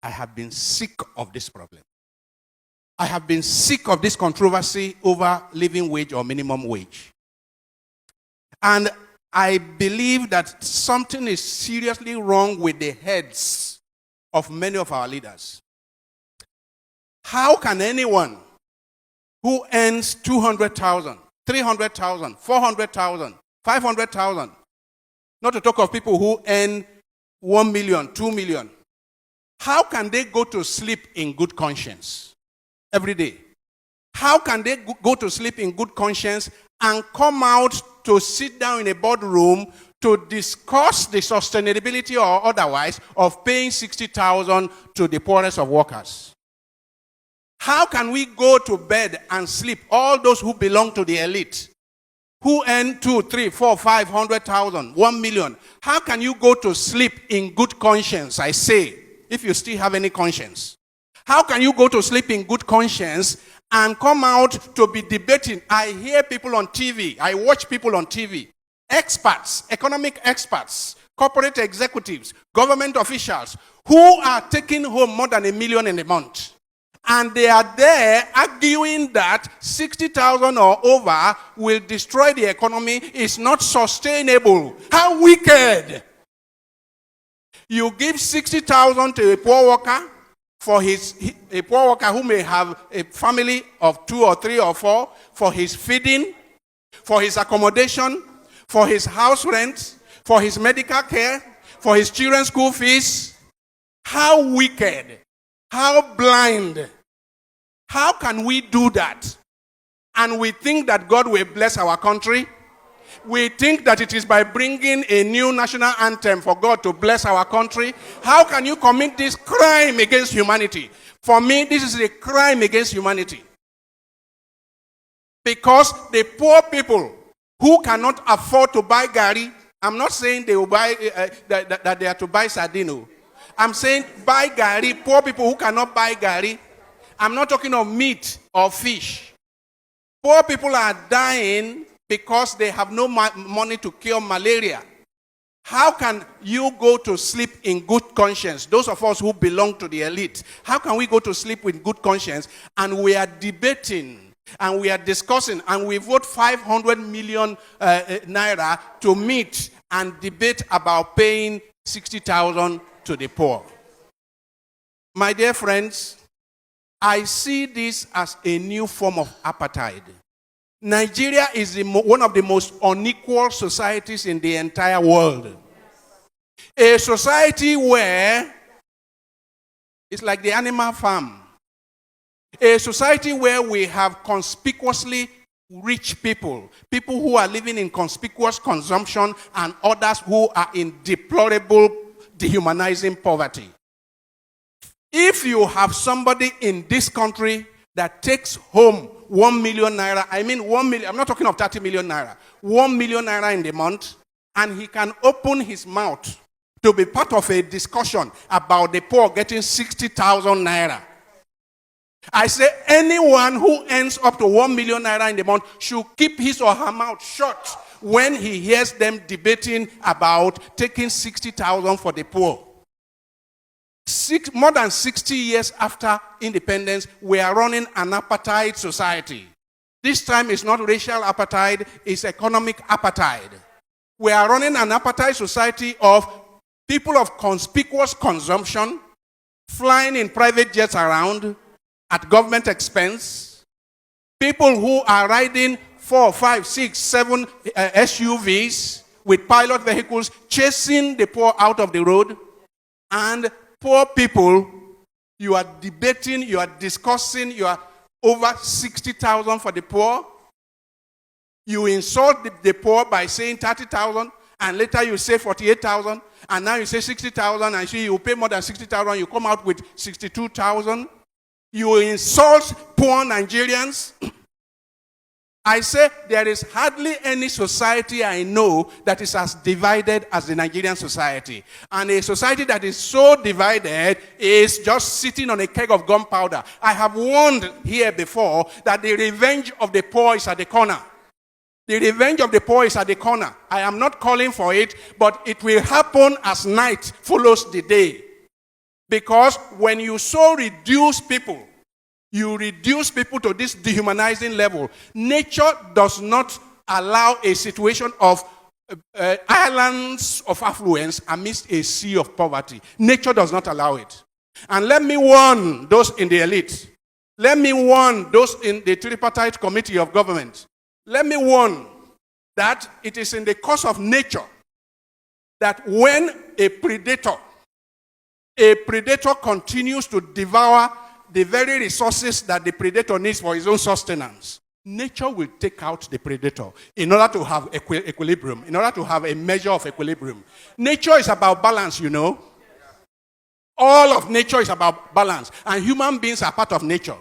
I have been sick of this problem. I have been sick of this controversy over living wage or minimum wage. And I believe that something is seriously wrong with the heads of many of our leaders. How can anyone who earns 200,000, 300,000, 400,000, 500,000, not to talk of people who earn 1 million, 2 million, how can they go to sleep in good conscience every day? How can they go to sleep in good conscience and come out to sit down in a boardroom to discuss the sustainability or otherwise of paying 60,000 to the poorest of workers? How can we go to bed and sleep, all those who belong to the elite, who earn 2, 3, 4, 500,000, 1 million? How can you go to sleep in good conscience, I say, if you still have any conscience? How can you go to sleep in good conscience and come out to be debating? I hear people on TV, I watch people on TV, experts, economic experts, corporate executives, government officials, who are taking home more than $1 million in a month. And they are there arguing that 60,000 or over will destroy the economy, is not sustainable. How wicked! You give 60,000 to a poor worker, a poor worker who may have a family of 2 or 3 or 4, for his feeding, for his accommodation, for his house rent, for his medical care, for his children's school fees. How wicked! How blind! How can we do that? And we think that God will bless our country? We think that it is by bringing a new national anthem for God to bless our country? How can you commit this crime against humanity? For me, this is a crime against humanity. Because the poor people who cannot afford to buy gari, I'm not saying they will buy that they are to buy sardine. I'm saying buy gari, poor people who cannot buy gari. I'm not talking of meat or fish. Poor people are dying because they have no money to cure malaria. How can you go to sleep in good conscience? Those of us who belong to the elite, how can we go to sleep with good conscience and we are debating and we are discussing and we vote 500 million naira to meet and debate about paying 60,000 to the poor? My dear friends, I see this as a new form of apartheid. Nigeria is one of the most unequal societies in the entire world. A society where it's like the animal farm. A society where we have conspicuously rich people, people who are living in conspicuous consumption, and others who are in deplorable, dehumanizing poverty. If you have somebody in this country that takes home 1 million naira, I mean 1 million, I'm not talking of 30 million naira, 1 million naira in the month, and he can open his mouth to be part of a discussion about the poor getting 60,000 naira. I say anyone who earns up to 1 million naira in the month should keep his or her mouth shut when he hears them debating about taking 60,000 for the poor. More than 60 years after independence, we are running an apartheid society. This time it's not racial apartheid, it's economic apartheid. We are running an apartheid society of people of conspicuous consumption, flying in private jets around at government expense, people who are riding 4, 5, 6, 7 SUVs with pilot vehicles, chasing the poor out of the road, and poor people, you are debating, you are discussing, you are over 60,000 for the poor. You insult the poor by saying 30,000, and later you say 48,000, and now you say 60,000, and you pay more than 60,000, you come out with 62,000. You insult poor Nigerians. I say there is hardly any society I know that is as divided as the Nigerian society. And a society that is so divided is just sitting on a keg of gunpowder. I have warned here before that the revenge of the poor is at the corner. The revenge of the poor is at the corner. I am not calling for it, but it will happen as night follows the day. Because when you so reduce people, you reduce people to this dehumanizing level. Nature does not allow a situation of islands of affluence amidst a sea of poverty. Nature does not allow it. And let me warn those in the elite. Let me warn those in the tripartite committee of government. Let me warn that it is in the course of nature that when a predator continues to devour the very resources that the predator needs for his own sustenance, nature will take out the predator in order to have equilibrium, in order to have a measure of equilibrium. Nature is about balance, you know. All of nature is about balance, and human beings are part of nature.